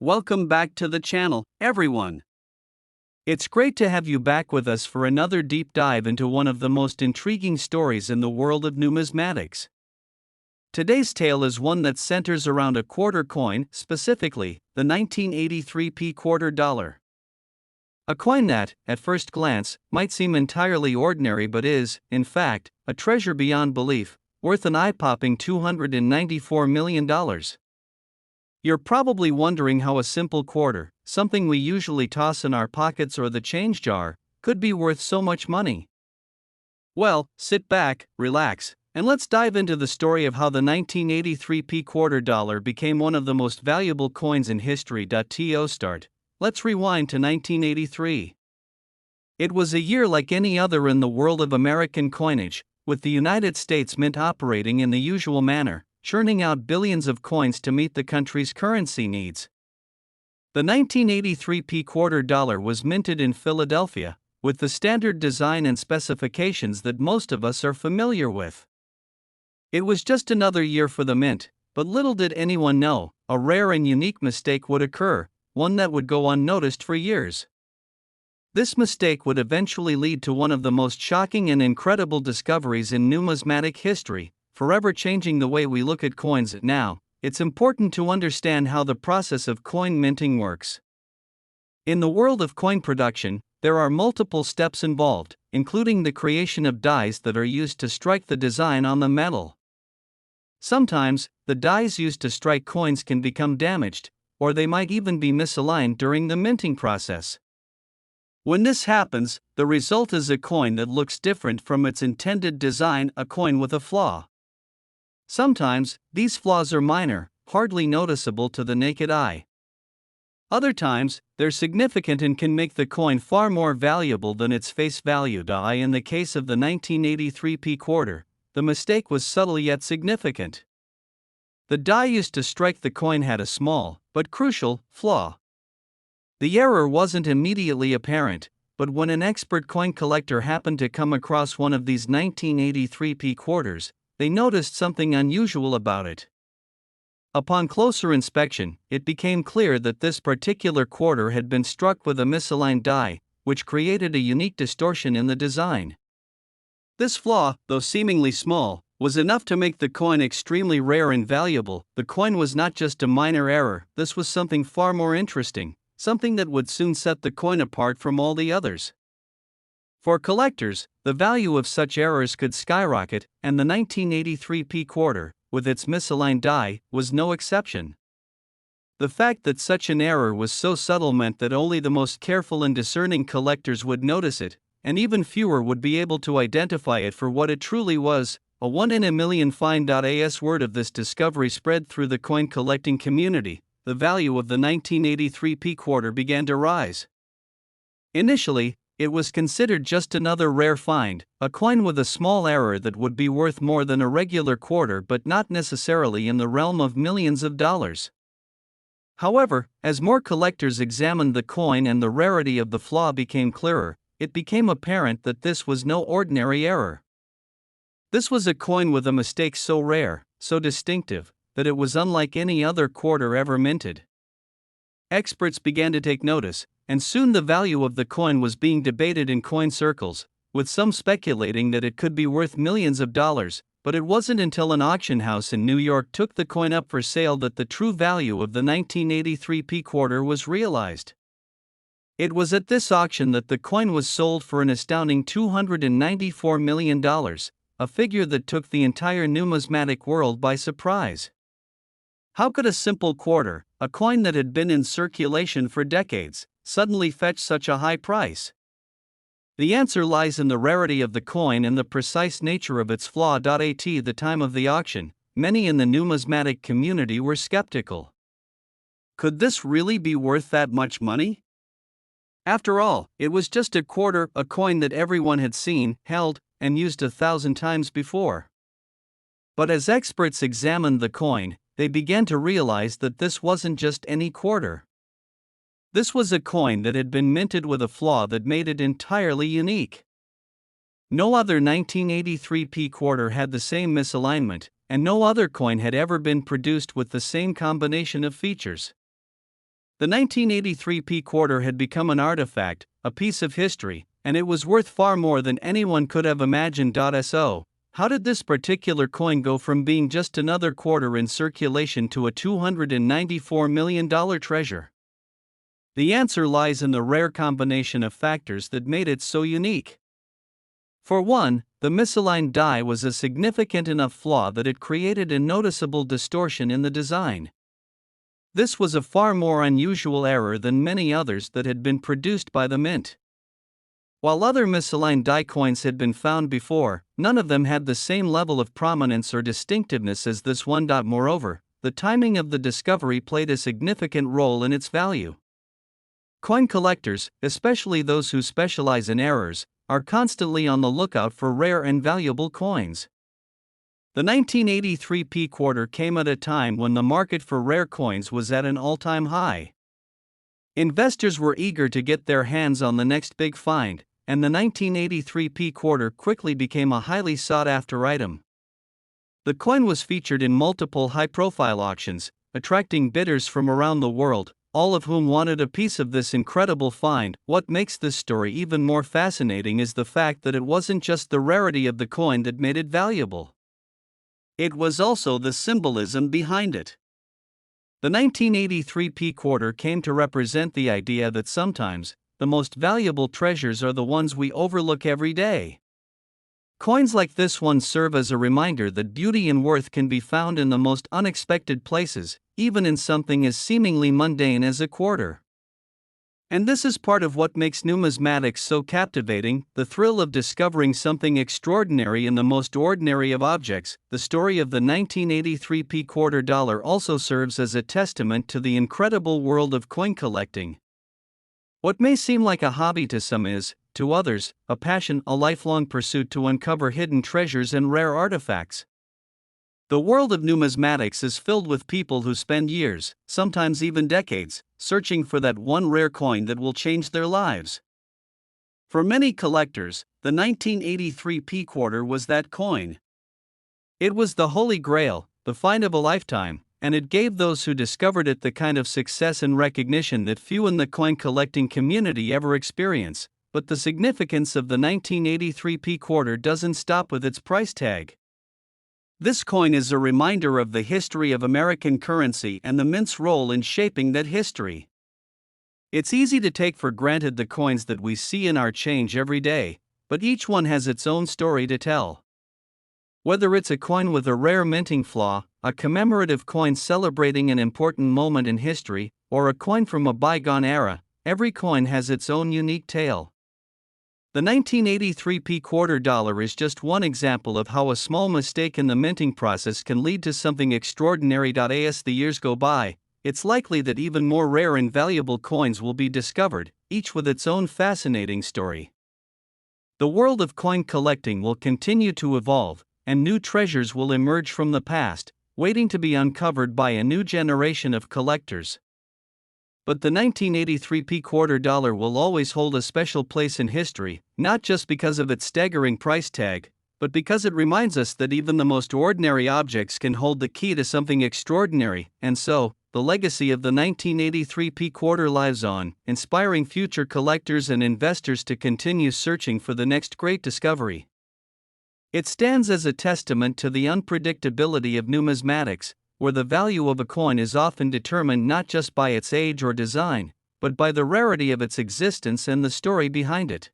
Welcome back to the channel, everyone. It's great to have you back with us for another deep dive into one of the most intriguing stories in the world of numismatics. Today's tale is one that centers around a quarter coin, specifically, the 1983p quarter dollar. A coin that, at first glance, might seem entirely ordinary but is, in fact, a treasure beyond belief, worth an eye-popping $294 million. You're probably wondering how a simple quarter, something we usually toss in our pockets or the change jar, could be worth so much money. Well, sit back, relax, and let's dive into the story of how the 1983p quarter dollar became one of the most valuable coins in history. To start, let's rewind to 1983. It was a year like any other in the world of American coinage, with the United States Mint operating in the usual manner, churning out billions of coins to meet the country's currency needs. The 1983p quarter dollar was minted in Philadelphia, with the standard design and specifications that most of us are familiar with. It was just another year for the mint, but little did anyone know, a rare and unique mistake would occur, one that would go unnoticed for years. This mistake would eventually lead to one of the most shocking and incredible discoveries in numismatic history, forever changing the way we look at coins. Now, it's important to understand how the process of coin minting works. In the world of coin production, there are multiple steps involved, including the creation of dies that are used to strike the design on the metal. Sometimes, the dies used to strike coins can become damaged, or they might even be misaligned during the minting process. When this happens, the result is a coin that looks different from its intended design, a coin with a flaw. Sometimes, these flaws are minor, hardly noticeable to the naked eye. Other times, they're significant and can make the coin far more valuable than its face value. In the case of the 1983p quarter, the mistake was subtle yet significant. The die used to strike the coin had a small, but crucial, flaw. The error wasn't immediately apparent, but when an expert coin collector happened to come across one of these 1983p quarters, they noticed something unusual about it. Upon closer inspection, it became clear that this particular quarter had been struck with a misaligned die, which created a unique distortion in the design. This flaw, though seemingly small, was enough to make the coin extremely rare and valuable. The coin was not just a minor error, this was something far more interesting, something that would soon set the coin apart from all the others. For collectors, the value of such errors could skyrocket, and the 1983p quarter, with its misaligned die, was no exception. The fact that such an error was so subtle meant that only the most careful and discerning collectors would notice it, and even fewer would be able to identify it for what it truly was, a one-in-a-million find. As word of this discovery spread through the coin collecting community, the value of the 1983p quarter began to rise. Initially, it was considered just another rare find, a coin with a small error that would be worth more than a regular quarter but not necessarily in the realm of millions of dollars. However, as more collectors examined the coin and the rarity of the flaw became clearer, it became apparent that this was no ordinary error. This was a coin with a mistake so rare, so distinctive, that it was unlike any other quarter ever minted. Experts began to take notice, and soon the value of the coin was being debated in coin circles, with some speculating that it could be worth millions of dollars, but it wasn't until an auction house in New York took the coin up for sale that the true value of the 1983p quarter was realized. It was at this auction that the coin was sold for an astounding $294 million, a figure that took the entire numismatic world by surprise. How could a simple quarter, a coin that had been in circulation for decades, suddenly fetch such a high price? The answer lies in the rarity of the coin and the precise nature of its flaw. At the time of the auction, many in the numismatic community were skeptical. Could this really be worth that much money? After all, it was just a quarter, a coin that everyone had seen, held, and used 1,000 times before. But as experts examined the coin, they began to realize that this wasn't just any quarter. This was a coin that had been minted with a flaw that made it entirely unique. No other 1983p quarter had the same misalignment, and no other coin had ever been produced with the same combination of features. The 1983 P quarter had become an artifact, a piece of history, and it was worth far more than anyone could have imagined. So, how did this particular coin go from being just another quarter in circulation to a $294 million treasure? The answer lies in the rare combination of factors that made it so unique. For one, the misaligned die was a significant enough flaw that it created a noticeable distortion in the design. This was a far more unusual error than many others that had been produced by the mint. While other misaligned die coins had been found before, none of them had the same level of prominence or distinctiveness as this one. Moreover, the timing of the discovery played a significant role in its value. Coin collectors, especially those who specialize in errors, are constantly on the lookout for rare and valuable coins. The 1983 P quarter came at a time when the market for rare coins was at an all-time high. Investors were eager to get their hands on the next big find, and the 1983 P quarter quickly became a highly sought-after item. The coin was featured in multiple high-profile auctions, attracting bidders from around the world, all of whom wanted a piece of this incredible find. What makes this story even more fascinating is the fact that it wasn't just the rarity of the coin that made it valuable. It was also the symbolism behind it. The 1983 P quarter came to represent the idea that sometimes, the most valuable treasures are the ones we overlook every day. Coins like this one serve as a reminder that beauty and worth can be found in the most unexpected places, even in something as seemingly mundane as a quarter. And this is part of what makes numismatics so captivating, the thrill of discovering something extraordinary in the most ordinary of objects. The story of the 1983 P quarter dollar also serves as a testament to the incredible world of coin collecting. What may seem like a hobby to some is, to others, a passion, a lifelong pursuit to uncover hidden treasures and rare artifacts. The world of numismatics is filled with people who spend years, sometimes even decades, searching for that one rare coin that will change their lives. For many collectors, the 1983 P quarter was that coin. It was the holy grail, the find of a lifetime, and it gave those who discovered it the kind of success and recognition that few in the coin collecting community ever experience. But the significance of the 1983 P quarter doesn't stop with its price tag. This coin is a reminder of the history of American currency and the mint's role in shaping that history. It's easy to take for granted the coins that we see in our change every day, but each one has its own story to tell. Whether it's a coin with a rare minting flaw, a commemorative coin celebrating an important moment in history, or a coin from a bygone era, every coin has its own unique tale. The 1983 P quarter dollar is just one example of how a small mistake in the minting process can lead to something extraordinary. As the years go by, it's likely that even more rare and valuable coins will be discovered, each with its own fascinating story. The world of coin collecting will continue to evolve, and new treasures will emerge from the past, waiting to be uncovered by a new generation of collectors. But the 1983 P quarter dollar will always hold a special place in history, not just because of its staggering price tag, but because it reminds us that even the most ordinary objects can hold the key to something extraordinary. And so, the legacy of the 1983 P quarter lives on, inspiring future collectors and investors to continue searching for the next great discovery. It stands as a testament to the unpredictability of numismatics, where the value of a coin is often determined not just by its age or design, but by the rarity of its existence and the story behind it.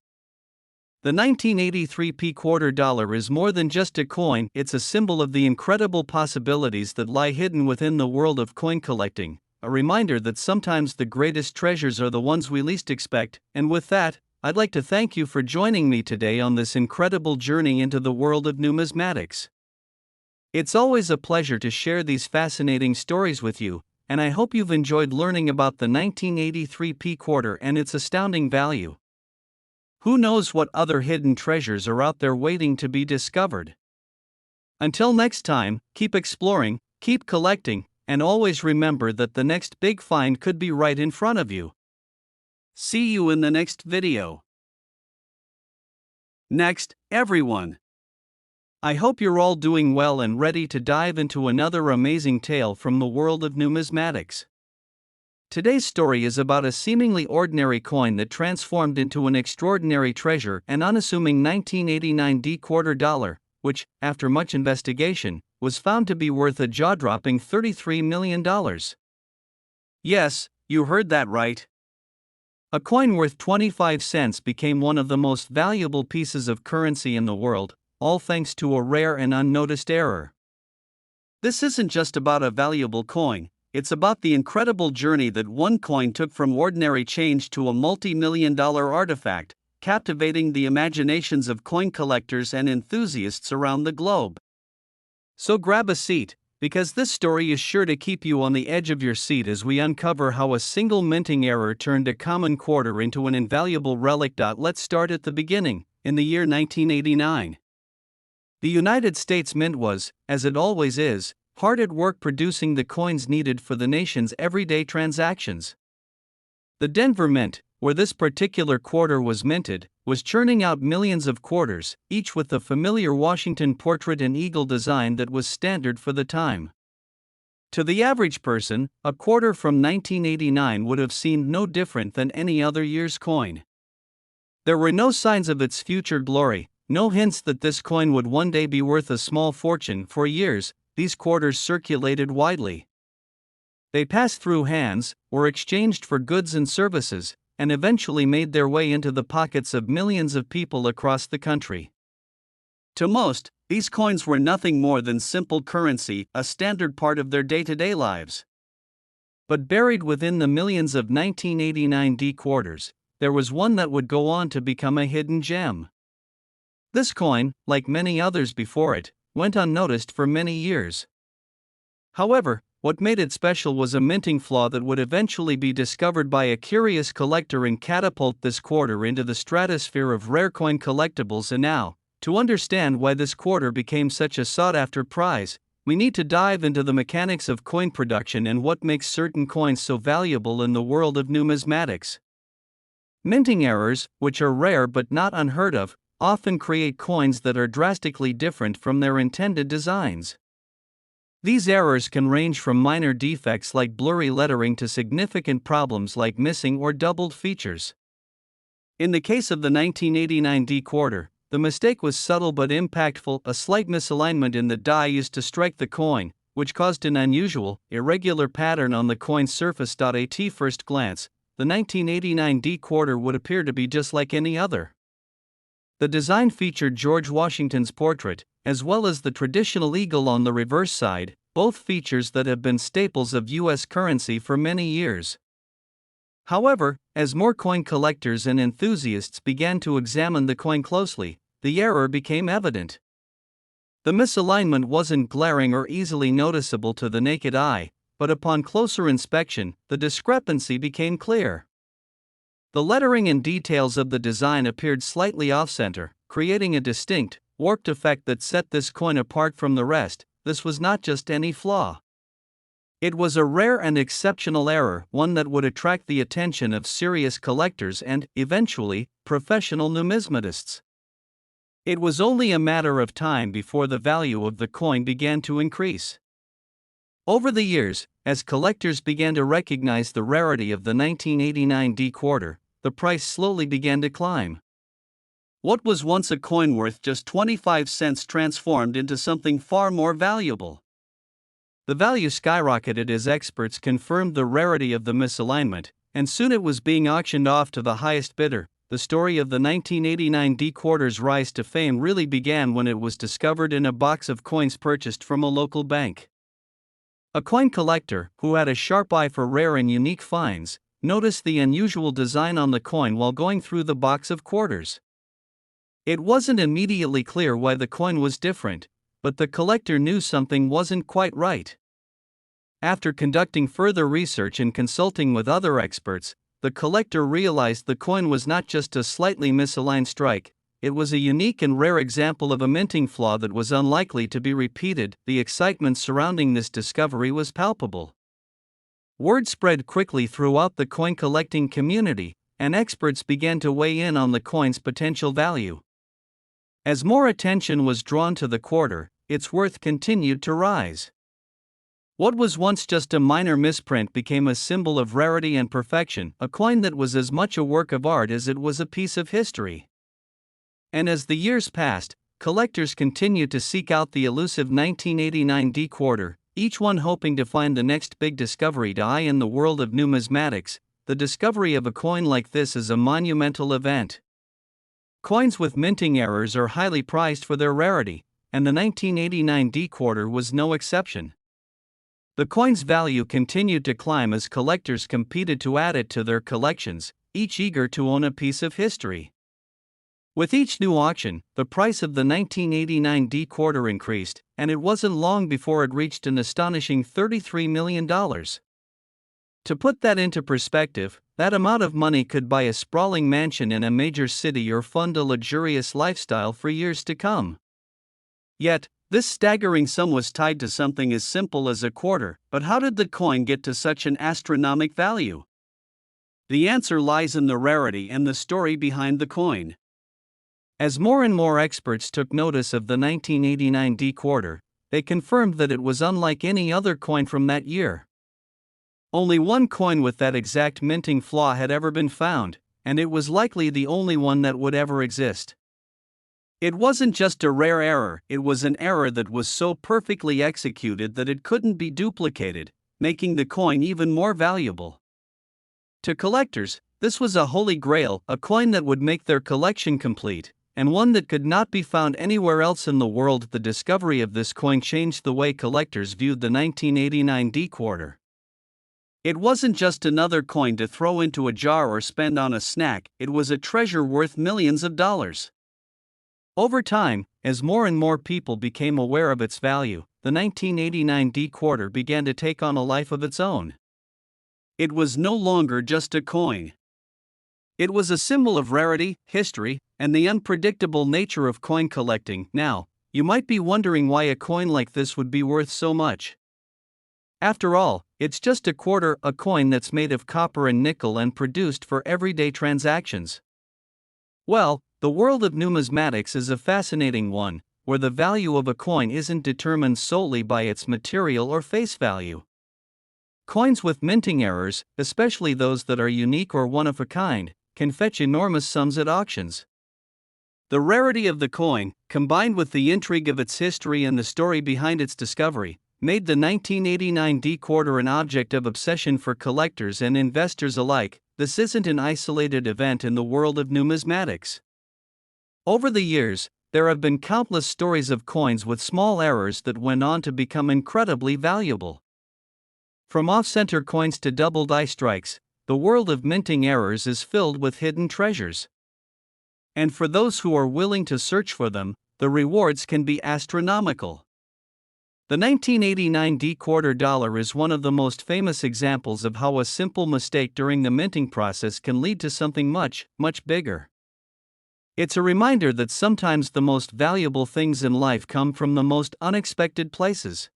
The 1983 P quarter dollar is more than just a coin, it's a symbol of the incredible possibilities that lie hidden within the world of coin collecting, a reminder that sometimes the greatest treasures are the ones we least expect. And with that, I'd like to thank you for joining me today on this incredible journey into the world of numismatics. It's always a pleasure to share these fascinating stories with you, and I hope you've enjoyed learning about the 1983 P quarter and its astounding value. Who knows what other hidden treasures are out there waiting to be discovered? Until next time, keep exploring, keep collecting, and always remember that the next big find could be right in front of you. See you in the next video. Next, everyone. I hope you're all doing well and ready to dive into another amazing tale from the world of numismatics. Today's story is about a seemingly ordinary coin that transformed into an extraordinary treasure, an unassuming 1989 D-quarter dollar, which, after much investigation, was found to be worth a jaw-dropping $33 million. Yes, you heard that right. A coin worth 25 cents became one of the most valuable pieces of currency in the world, all thanks to a rare and unnoticed error. This isn't just about a valuable coin. It's about the incredible journey that one coin took from ordinary change to a multi-million-dollar artifact, captivating the imaginations of coin collectors and enthusiasts around the globe. So grab a seat, because this story is sure to keep you on the edge of your seat as we uncover how a single minting error turned a common quarter into an invaluable relic. Let's start at the beginning, in the year 1989. The United States Mint was, as it always is, hard at work producing the coins needed for the nation's everyday transactions. The Denver Mint, where this particular quarter was minted, was churning out millions of quarters, each with the familiar Washington portrait and eagle design that was standard for the time. To the average person, a quarter from 1989 would have seemed no different than any other year's coin. There were no signs of its future glory, no hints that this coin would one day be worth a small fortune. For years, these quarters circulated widely. They passed through hands, were exchanged for goods and services, and eventually made their way into the pockets of millions of people across the country. To most, these coins were nothing more than simple currency, a standard part of their day-to-day lives. But buried within the millions of 1989 D-quarters, there was one that would go on to become a hidden gem. This coin, like many others before it, went unnoticed for many years. However, what made it special was a minting flaw that would eventually be discovered by a curious collector and catapult this quarter into the stratosphere of rare coin collectibles. And now, to understand why this quarter became such a sought-after prize, we need to dive into the mechanics of coin production and what makes certain coins so valuable in the world of numismatics. Minting errors, which are rare but not unheard of, often create coins that are drastically different from their intended designs. These errors can range from minor defects like blurry lettering to significant problems like missing or doubled features. In the case of the 1989 D-quarter, the mistake was subtle but impactful: a slight misalignment in the die used to strike the coin, which caused an unusual, irregular pattern on the coin's surface. At first glance, the 1989 D-quarter would appear to be just like any other. The design featured George Washington's portrait, as well as the traditional eagle on the reverse side, both features that have been staples of U.S. currency for many years. However, as more coin collectors and enthusiasts began to examine the coin closely, the error became evident. The misalignment wasn't glaring or easily noticeable to the naked eye, but upon closer inspection, the discrepancy became clear. The lettering and details of the design appeared slightly off-center, creating a distinct, warped effect that set this coin apart from the rest. This was not just any flaw. It was a rare and exceptional error, one that would attract the attention of serious collectors and, eventually, professional numismatists. It was only a matter of time before the value of the coin began to increase. Over the years, as collectors began to recognize the rarity of the 1989 D-quarter, the price slowly began to climb. What was once a coin worth just 25 cents transformed into something far more valuable. The value skyrocketed as experts confirmed the rarity of the misalignment, and soon it was being auctioned off to the highest bidder. The story of the 1989 D-quarter's rise to fame really began when it was discovered in a box of coins purchased from a local bank. A coin collector, who had a sharp eye for rare and unique finds, noticed the unusual design on the coin while going through the box of quarters. It wasn't immediately clear why the coin was different, but the collector knew something wasn't quite right. After conducting further research and consulting with other experts, the collector realized the coin was not just a slightly misaligned strike, it was a unique and rare example of a minting flaw that was unlikely to be repeated. The excitement surrounding this discovery was palpable. Word spread quickly throughout the coin collecting community, and experts began to weigh in on the coin's potential value. As more attention was drawn to the quarter, its worth continued to rise. What was once just a minor misprint became a symbol of rarity and perfection, a coin that was as much a work of art as it was a piece of history. And as the years passed, collectors continued to seek out the elusive 1989 D quarter, each one hoping to find the next big discovery. In the world of numismatics, the discovery of a coin like this is a monumental event. Coins with minting errors are highly prized for their rarity, and the 1989 D quarter was no exception. The coin's value continued to climb as collectors competed to add it to their collections, each eager to own a piece of history. With each new auction, the price of the 1989 D quarter increased, and it wasn't long before it reached an astonishing $33 million. To put that into perspective, that amount of money could buy a sprawling mansion in a major city or fund a luxurious lifestyle for years to come. Yet, this staggering sum was tied to something as simple as a quarter, but how did the coin get to such an astronomical value? The answer lies in the rarity and the story behind the coin. As more and more experts took notice of the 1989 D quarter, they confirmed that it was unlike any other coin from that year. Only one coin with that exact minting flaw had ever been found, and it was likely the only one that would ever exist. It wasn't just a rare error, it was an error that was so perfectly executed that it couldn't be duplicated, making the coin even more valuable. To collectors, this was a holy grail, a coin that would make their collection complete, and one that could not be found anywhere else in the world. The discovery of this coin changed the way collectors viewed the 1989 D quarter. It wasn't just another coin to throw into a jar or spend on a snack, it was a treasure worth millions of dollars. Over time, as more and more people became aware of its value, the 1989 D quarter began to take on a life of its own. It was no longer just a coin. It was a symbol of rarity, history, and the unpredictable nature of coin collecting. Now, you might be wondering why a coin like this would be worth so much. After all, it's just a quarter, a coin that's made of copper and nickel and produced for everyday transactions. Well, the world of numismatics is a fascinating one, where the value of a coin isn't determined solely by its material or face value. Coins with minting errors, especially those that are unique or one of a kind, can fetch enormous sums at auctions. The rarity of the coin, combined with the intrigue of its history and the story behind its discovery, made the 1989 D quarter an object of obsession for collectors and investors alike. This isn't an isolated event in the world of numismatics. Over the years, there have been countless stories of coins with small errors that went on to become incredibly valuable. From off-center coins to double die strikes, the world of minting errors is filled with hidden treasures. And for those who are willing to search for them, the rewards can be astronomical. The 1989 D quarter dollar is one of the most famous examples of how a simple mistake during the minting process can lead to something much, much bigger. It's a reminder that sometimes the most valuable things in life come from the most unexpected places.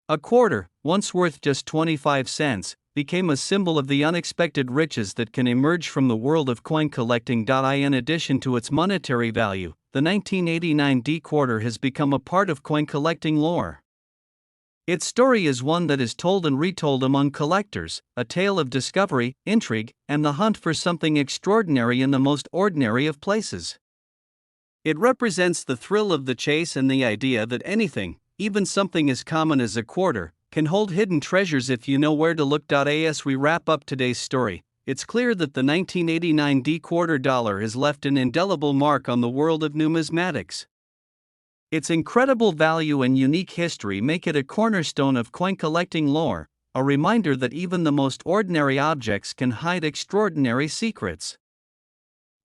A quarter, once worth just 25 cents, became a symbol of the unexpected riches that can emerge from the world of coin collecting. In addition to its monetary value, the 1989 D quarter has become a part of coin collecting lore. Its story is one that is told and retold among collectors, a tale of discovery, intrigue, and the hunt for something extraordinary in the most ordinary of places. It represents the thrill of the chase and the idea that anything, even something as common as a quarter, can hold hidden treasures if you know where to look. As we wrap up today's story, it's clear that the 1989 D quarter dollar has left an indelible mark on the world of numismatics. Its incredible value and unique history make it a cornerstone of coin collecting lore, a reminder that even the most ordinary objects can hide extraordinary secrets.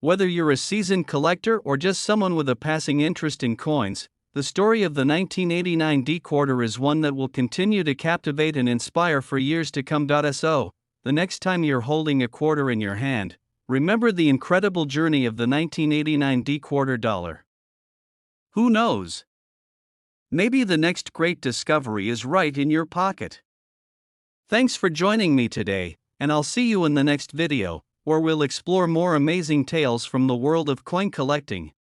Whether you're a seasoned collector or just someone with a passing interest in coins, the story of the 1989 D quarter is one that will continue to captivate and inspire for years to come. So, the next time you're holding a quarter in your hand, remember the incredible journey of the 1989 D quarter dollar. Who knows? Maybe the next great discovery is right in your pocket. Thanks for joining me today, and I'll see you in the next video, where we'll explore more amazing tales from the world of coin collecting.